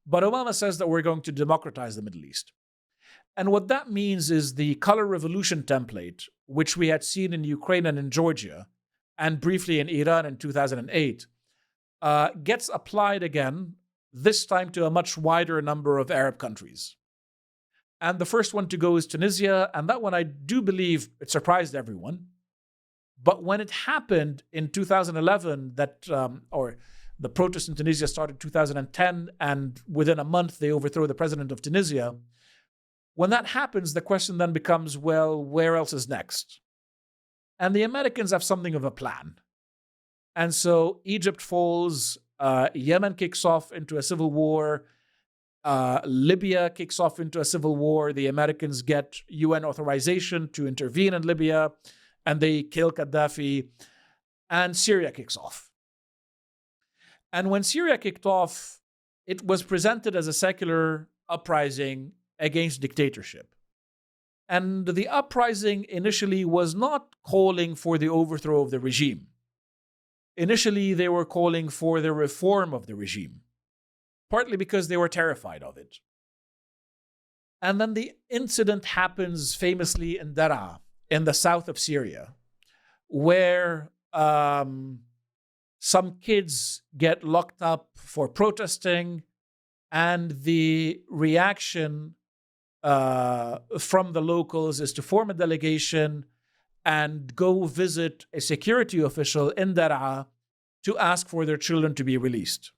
But Obama says that we're going to democratize the Middle East. And what that means is the color revolution template, which we had seen in Ukraine and in Georgia, and briefly in Iran in 2008, gets applied again, this time to a much wider number of Arab countries. And the first one to go is Tunisia, and that one I do believe it surprised everyone. But when it happened in 2011, or the protests in Tunisia started in 2010, and within a month they overthrow the president of Tunisia. When that happens, the question then becomes, well, where else is next? And the Americans have something of a plan. And so Egypt falls, Yemen kicks off into a civil war, Libya kicks off into a civil war. The Americans get UN authorization to intervene in Libya, and they kill Gaddafi, and Syria kicks off. And when Syria kicked off, it was presented as a secular uprising against dictatorship. And the uprising initially was not calling for the overthrow of the regime. Initially, they were calling for the reform of the regime, partly because they were terrified of it. And then the incident happens famously in Daraa, in the south of Syria, where some kids get locked up for protesting, and the reaction from the locals is to form a delegation and go visit a security official in Daraa to ask for their children to be released.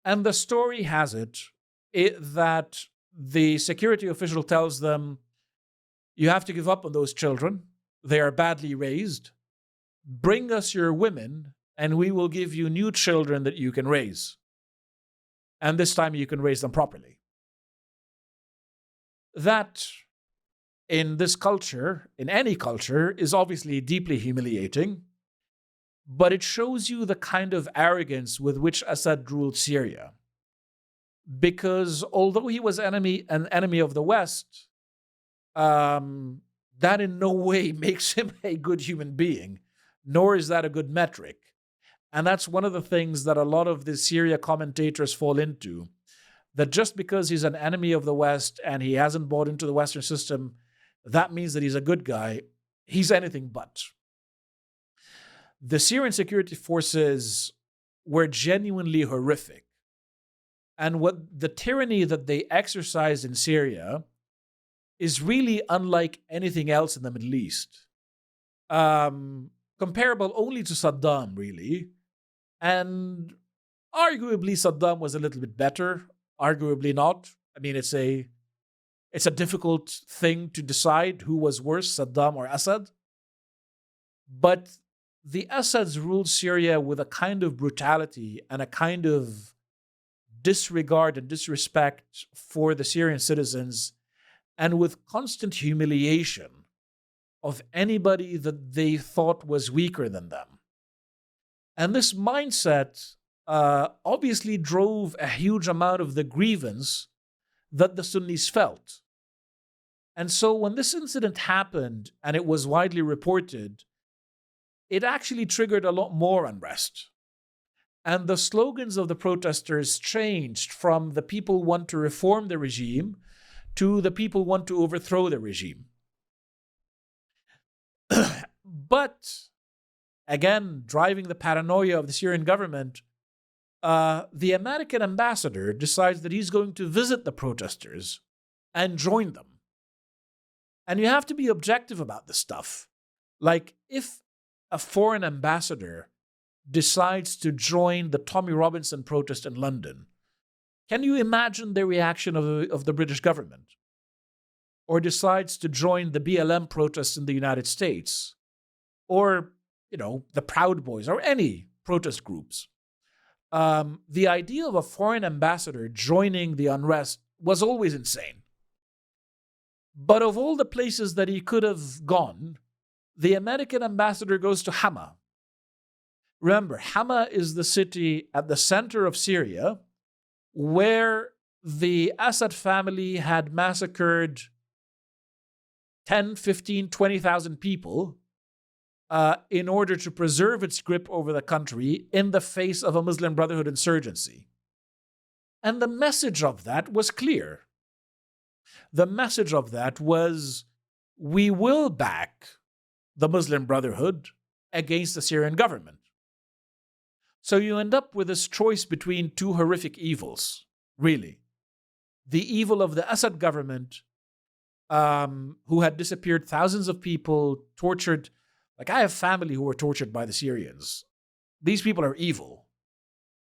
And the story has it that the security official tells them, you have to give up on those children. They are badly raised. Bring us your women, and we will give you new children that you can raise. And this time you can raise them properly. That, in this culture, in any culture, is obviously deeply humiliating, but it shows you the kind of arrogance with which Assad ruled Syria. Because although he was an enemy of the West, that in no way makes him a good human being, nor is that a good metric. And that's one of the things that a lot of the Syria commentators fall into, that just because he's an enemy of the West and he hasn't bought into the Western system, that means that he's a good guy. He's anything but. The Syrian security forces were genuinely horrific. And what the tyranny that they exercised in Syria is really unlike anything else in the Middle East. Comparable only to Saddam, really. And arguably Saddam was a little bit better, arguably not. I mean, it's a difficult thing to decide who was worse, Saddam or Assad. But the Assads ruled Syria with a kind of brutality and a kind of disregard and disrespect for the Syrian citizens, and with constant humiliation of anybody that they thought was weaker than them. And this mindset obviously drove a huge amount of the grievance that the Sunnis felt. And so when this incident happened and it was widely reported, it actually triggered a lot more unrest. And the slogans of the protesters changed from the people want to reform the regime to the people want to overthrow the regime. But, again, driving the paranoia of the Syrian government, the American ambassador decides that he's going to visit the protesters and join them. And you have to be objective about this stuff. Like, if a foreign ambassador decides to join the Tommy Robinson protest in London, can you imagine the reaction of the British government? Or decides to join the BLM protests in the United States, or, the Proud Boys, or any protest groups. The idea of a foreign ambassador joining the unrest was always insane. But of all the places that he could have gone, the American ambassador goes to Hama. Remember, Hama is the city at the center of Syria where the Assad family had massacred 10, 15, 20,000 people in order to preserve its grip over the country in the face of a Muslim Brotherhood insurgency. And the message of that was clear. The message of that was, we will back the Muslim Brotherhood against the Syrian government. So you end up with this choice between two horrific evils, really. The evil of the Assad government, who had disappeared thousands of people, tortured. Like, I have family who were tortured by the Syrians. These people are evil.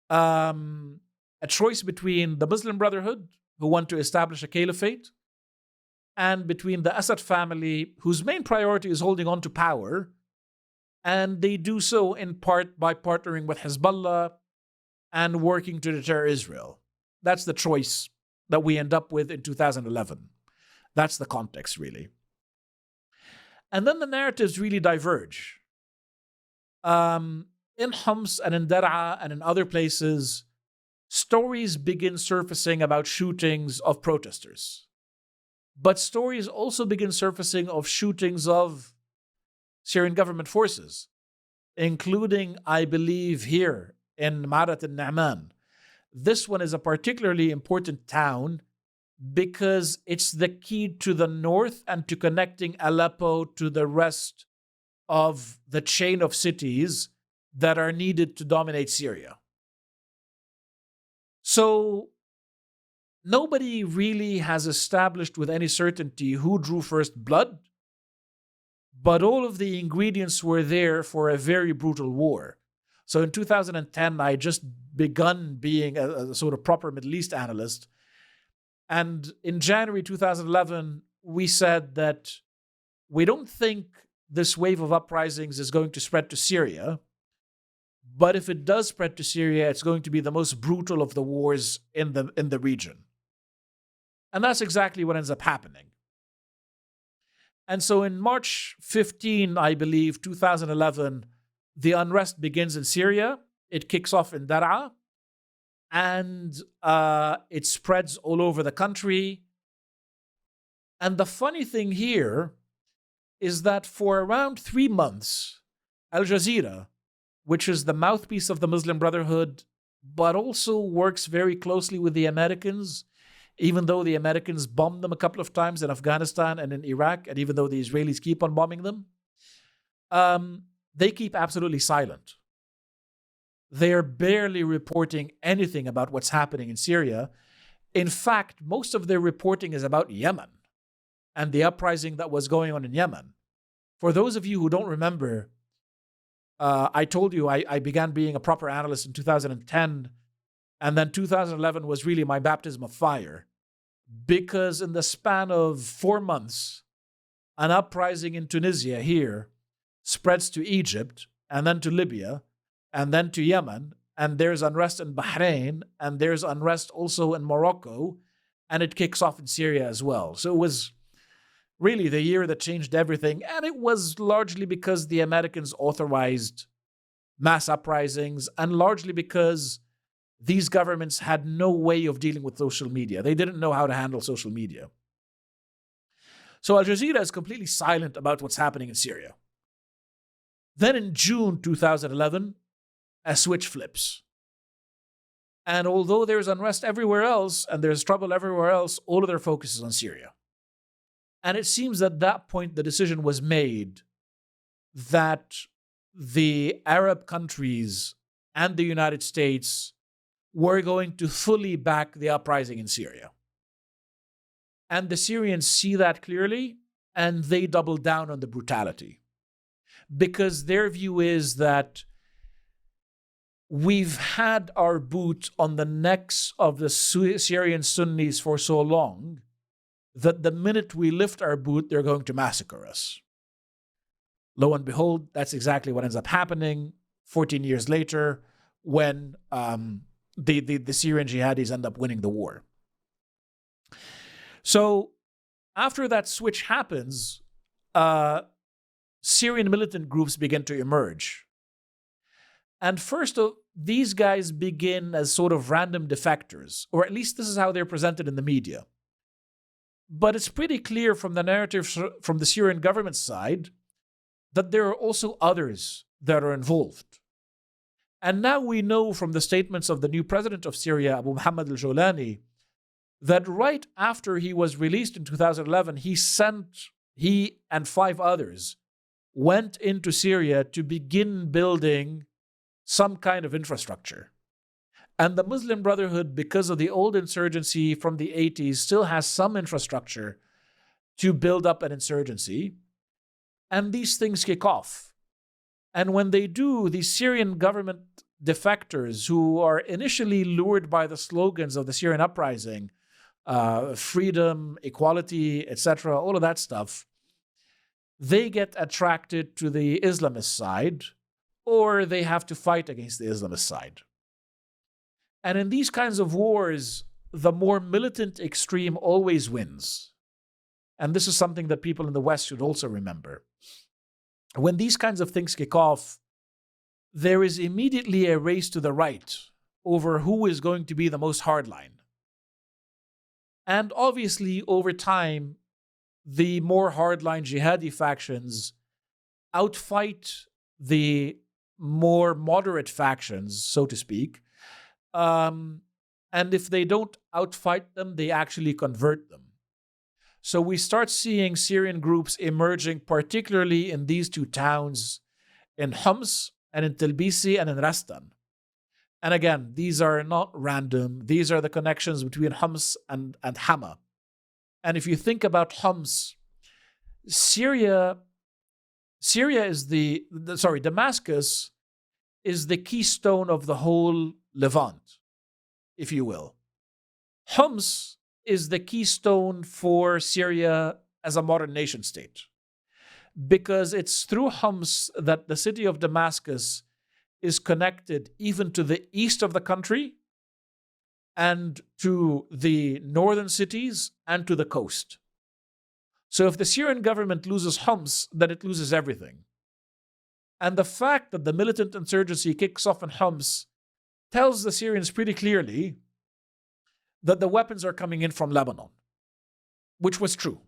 A choice between the Muslim Brotherhood, who want to establish a caliphate, and between the Assad family, whose main priority is holding on to power, and they do so in part by partnering with Hezbollah and working to deter Israel. That's the choice that we end up with in 2011. That's the context, really. And then the narratives really diverge. In Homs and in Daraa and in other places, stories begin surfacing about shootings of protesters. But stories also begin surfacing of shootings of Syrian government forces, including, I believe, here in Ma'arat al-Na'man. This one is a particularly important town because it's the key to the north and to connecting Aleppo to the rest of the chain of cities that are needed to dominate Syria. So nobody really has established with any certainty who drew first blood, but all of the ingredients were there for a very brutal war. So in 2010, I just begun being a sort of proper Middle East analyst. And in January 2011, we said that we don't think this wave of uprisings is going to spread to Syria. But if it does spread to Syria, it's going to be the most brutal of the wars in the region. And that's exactly what ends up happening. And so in March 15, I believe, 2011, the unrest begins in Syria. It kicks off in Daraa. And it spreads all over the country. And the funny thing here is that for around 3 months, Al Jazeera, which is the mouthpiece of the Muslim Brotherhood, but also works very closely with the Americans, even though the Americans bombed them a couple of times in Afghanistan and in Iraq, and even though the Israelis keep on bombing them, they keep absolutely silent. They're barely reporting anything about what's happening in Syria. In fact, most of their reporting is about Yemen and the uprising that was going on in Yemen. For those of you who don't remember, I told you I began being a proper analyst in 2010, and then 2011 was really my baptism of fire, because in the span of 4 months, an uprising in Tunisia here spreads to Egypt, and then to Libya, and then to Yemen, and there's unrest in Bahrain, and there's unrest also in Morocco, and it kicks off in Syria as well. So it was really the year that changed everything, and it was largely because the Americans authorized mass uprisings, and largely because these governments had no way of dealing with social media. They didn't know how to handle social media. So Al Jazeera is completely silent about what's happening in Syria. Then in June 2011, a switch flips. And although there's unrest everywhere else and there's trouble everywhere else, all of their focus is on Syria. And it seems at that point the decision was made that the Arab countries and the United States were going to fully back the uprising in Syria. And the Syrians see that clearly, and they double down on the brutality. Because their view is that we've had our boot on the necks of the Syrian Sunnis for so long that the minute we lift our boot, they're going to massacre us. Lo and behold, that's exactly what ends up happening 14 years later when the Syrian jihadis end up winning the war. So after that switch happens, Syrian militant groups begin to emerge. And first, these guys begin as sort of random defectors, or at least this is how they're presented in the media. But it's pretty clear from the narrative from the Syrian government side that there are also others that are involved. And now we know from the statements of the new president of Syria, Abu Muhammad al-Jolani, that right after he was released in 2011, he and 5 others went into Syria to begin building some kind of infrastructure. And the Muslim Brotherhood, because of the old insurgency from the 80s, still has some infrastructure to build up an insurgency. And these things kick off. And when they do, the Syrian government defectors who are initially lured by the slogans of the Syrian uprising, freedom, equality, etc., all of that stuff, they get attracted to the Islamist side, or they have to fight against the Islamist side. And in these kinds of wars, the more militant extreme always wins. And this is something that people in the West should also remember. When these kinds of things kick off, there is immediately a race to the right over who is going to be the most hardline. And obviously, over time, the more hardline jihadi factions outfight the more moderate factions, so to speak. And if they don't outfight them, they actually convert them. So we start seeing Syrian groups emerging, particularly in these 2 towns, in Homs and in Tbilisi and in Rastan. And again, these are not random. These are the connections between Homs and Hama. And if you think about Homs, Damascus is the keystone of the whole Levant, if you will. Homs is the keystone for Syria as a modern nation state, because it's through Homs that the city of Damascus is connected even to the east of the country and to the northern cities and to the coast. So if the Syrian government loses Homs, then it loses everything. And the fact that the militant insurgency kicks off in Homs tells the Syrians pretty clearly that the weapons are coming in from Lebanon, which was true.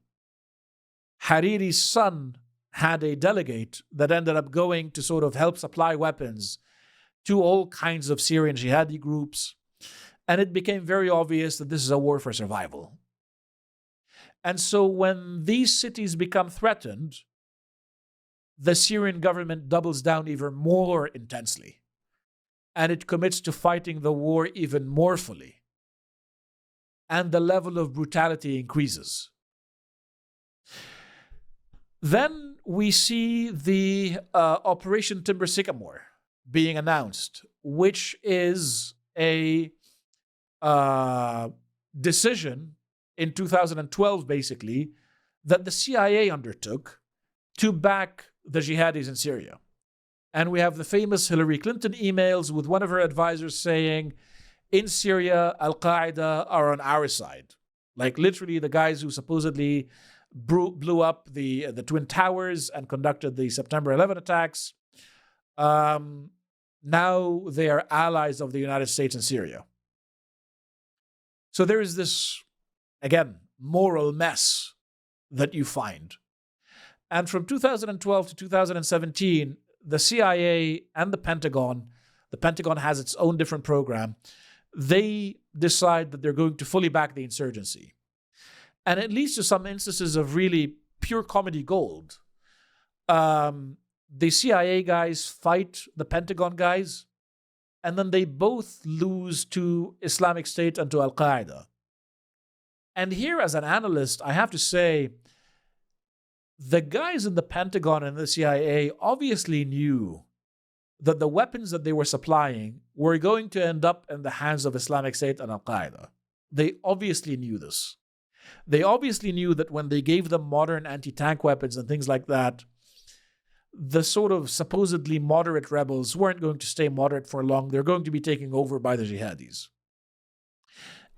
Hariri's son had a delegate that ended up going to sort of help supply weapons to all kinds of Syrian jihadi groups. And it became very obvious that this is a war for survival. And so when these cities become threatened, the Syrian government doubles down even more intensely. And it commits to fighting the war even more fully. And the level of brutality increases. Then we see the Operation Timber Sycamore being announced, which is a decision in 2012, basically, that the CIA undertook to back the jihadis in Syria. And we have the famous Hillary Clinton emails with one of her advisors saying, in Syria, Al-Qaeda are on our side. Like literally the guys who supposedly blew up the Twin Towers and conducted the September 11 attacks. Now they are allies of the United States in Syria. So there is this, again, moral mess that you find. And from 2012 to 2017, the CIA and the Pentagon has its own different program, they decide that they're going to fully back the insurgency. And it leads to some instances of really pure comedy gold. The CIA guys fight the Pentagon guys, and then they both lose to Islamic State and to Al-Qaeda. And here, as an analyst, I have to say, the guys in the Pentagon and the CIA obviously knew that the weapons that they were supplying were going to end up in the hands of Islamic State and Al-Qaeda. They obviously knew this. They obviously knew that when they gave them modern anti-tank weapons and things like that, the sort of supposedly moderate rebels weren't going to stay moderate for long. They're going to be taken over by the jihadis.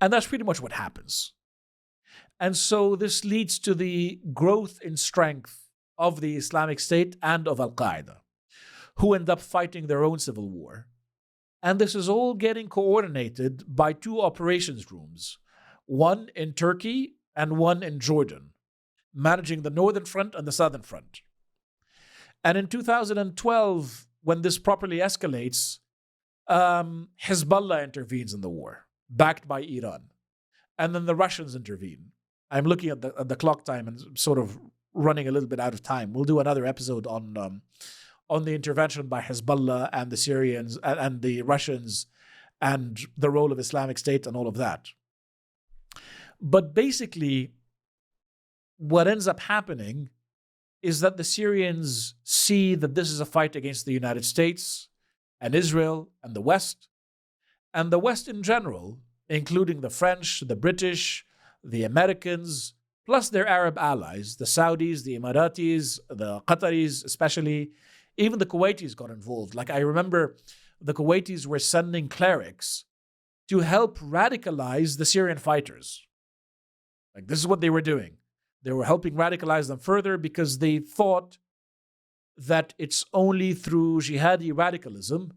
And that's pretty much what happens. And so this leads to the growth in strength of the Islamic State and of Al-Qaeda, who end up fighting their own civil war. And this is all getting coordinated by two operations rooms, one in Turkey and one in Jordan, managing the northern front and the southern front. And in 2012, when this properly escalates, Hezbollah intervenes in the war, backed by Iran. And then the Russians intervene. I'm looking at the clock time and sort of running a little bit out of time. We'll do another episode on the intervention by Hezbollah and the Syrians and the Russians and the role of Islamic State and all of that. But basically, what ends up happening is that the Syrians see that this is a fight against the United States and Israel and the West. And the West in general, including the French, the British, the Americans, plus their Arab allies, the Saudis, the Emiratis, the Qataris especially, even the Kuwaitis got involved. Like I remember the Kuwaitis were sending clerics to help radicalize the Syrian fighters. Like this is what they were doing. They were helping radicalize them further because they thought that it's only through jihadi radicalism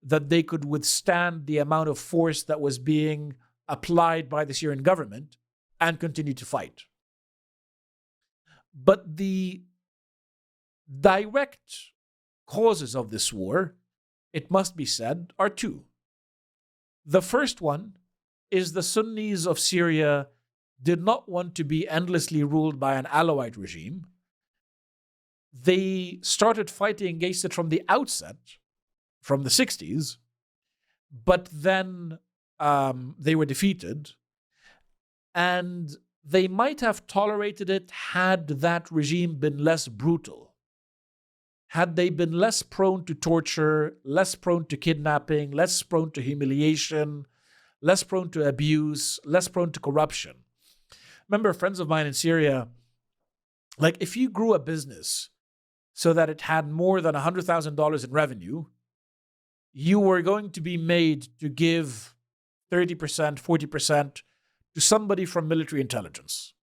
that they could withstand the amount of force that was being applied by the Syrian government and continue to fight. But the direct causes of this war, it must be said, are two. The first one is the Sunnis of Syria did not want to be endlessly ruled by an Alawite regime. They started fighting against it from the outset, from the 60s, but then they were defeated, and they might have tolerated it had that regime been less brutal. Had they been less prone to torture, less prone to kidnapping, less prone to humiliation, less prone to abuse, less prone to corruption. Remember, friends of mine in Syria, like if you grew a business so that it had more than $100,000 in revenue, you were going to be made to give 30%, 40% to somebody from military intelligence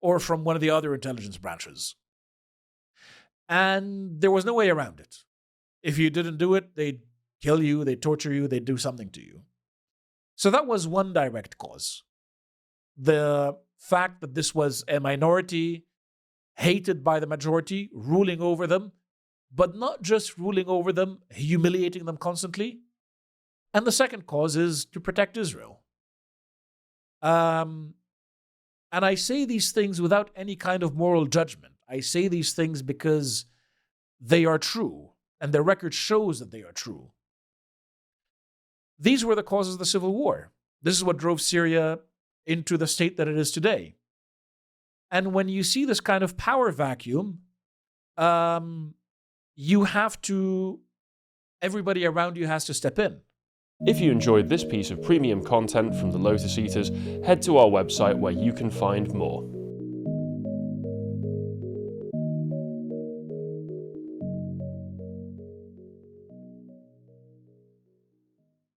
or from one of the other intelligence branches. And there was no way around it. If you didn't do it, they'd kill you, they'd torture you, they'd do something to you. So that was one direct cause. The fact that this was a minority hated by the majority, ruling over them, but not just ruling over them, humiliating them constantly. And the second cause is to protect Israel. And I say these things without any kind of moral judgment. I say these things because they are true, and the record shows that they are true. These were the causes of the civil war. This is what drove Syria into the state that it is today. And when you see this kind of power vacuum, everybody around you has to step in. If you enjoyed this piece of premium content from the Lotus Eaters, head to our website where you can find more.